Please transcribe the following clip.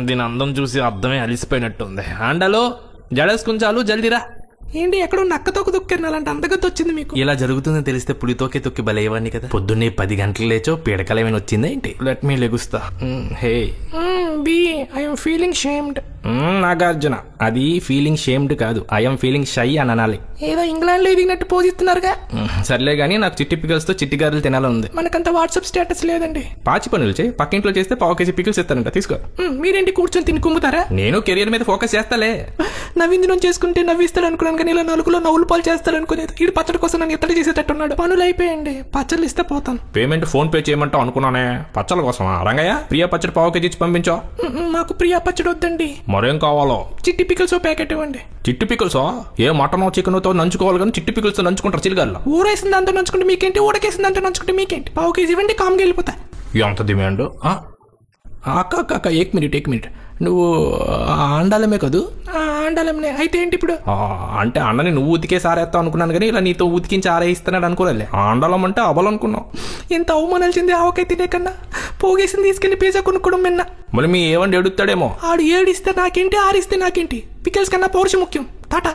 దీని అందం చూసి అర్థమే అలిసిపోయినట్టుంది. ఆండాలో జడేసుకుని చాలు, జల్దీరా. ఏంటి ఎక్కడో నక్కతో తొక్కారు అలాంటి అందగతి వచ్చింది మీకు? ఇలా జరుగుతుందని తెలిస్తే పులితోకే తొక్కి బలేవాడిని కదా. పొద్దున్నే 10 గంటలు లేచో పీడకలేమైనా వచ్చిందా ఏంటి? లెట్ మీ లెగుస్తా. Hey be I'm feeling shamed. Nagarjuna, అది ఫీలింగ్ షేమ్డ్ కాదు, ఐఎమ్ ఫీలింగ్ షై అని అనాలి. ఏదో ఇంగ్లాండ్ లో ఎదిగినట్టు పోజిస్తున్నారుగా. సర్లే గానీ నాకు చిట్టి పికల్స్ తో చిట్టి గారెలు తినాలని ఉంది. మనకంత వాట్సాప్ స్టేటస్ లేదండి. పాచి పనులు చేయి, పక్కింట్లో చేస్తే 1/2 కేజీ పికల్స్ ఇస్తానంట, తీసుకో. మీరేంటి కూర్చొని తిని కుమ్ముతారా? నేను కెరియర్ మీద ఫోకస్ చేస్తాలే. నవ్వింది చేసుకుంటే నవ్విస్తాడు అనుకున్నాను, కానీ ఇలా నలుగులో నవ్వులు పాలు చేస్తాడు అనుకునేది. వీడు పచ్చడి కోసం నన్ను ఎత్తడి చేసేటట్టున్నాడు. పనులు అయిపోయండి, పచ్చళ్ళు ఇస్తే పోతాను. పేమెంట్ ఫోన్ పే చేయమంటావు అనుకున్నానే, పచ్చళ్ళ కోసమా? రంగయ్య, ప్రియా పచ్చడి 1/2 కేజీ ఇచ్చి పంపించో. నాకు ప్రియా పచ్చడి వద్దండి. మరేం కావాలో? చిట్టి పికల్స్ ప్యాకెట్ ఇవ్వండి. చిట్టి పికల్సా? ఏ మటనో చికెన్తో నంచుకోవాలి కానీ చిట్టి పికల్స్ నంచుకుంటారు చిలిగాల్లో. ఊరేసిన దాంతో నంచుకుంటే మీకేంటి, ఊడకేసిన దాంతో నంచుకుంటే మీకేంటి? 1/2 కేజీ ఇవ్వండి, కామ్గా వెళ్ళిపోతా. ఎంత డిమాండ్? అక్క అక్క అక్క, ఏక్ మినిట్. నువ్వు ఆండాలమే కదూ? ఆండాలమే. అయితే ఏంటి ఇప్పుడు? అంటే అన్నని నువ్వు ఉతికే సారేస్తావు అనుకున్నాను, కానీ ఇలా నీతో ఉతికించి ఆరేయిస్తున్నాడు అనుకోలే. ఆండాలం అంటే అవ్వాలనుకున్నావు. ఇంత అవమానాల్సింది ఆవకాయ తినే కన్నా పోగేసింది తీసుకెళ్లి పిజ్జా కొనుక్కోవడం మిన్న. మరి మీ ఏమండి ఎడుతాడేమో. ఆడు ఏడిస్తే నాకేంటి, ఆరిస్తే నాకేంటి? పికల్స్ కన్నా పౌరుషం ముఖ్యం. టాటా.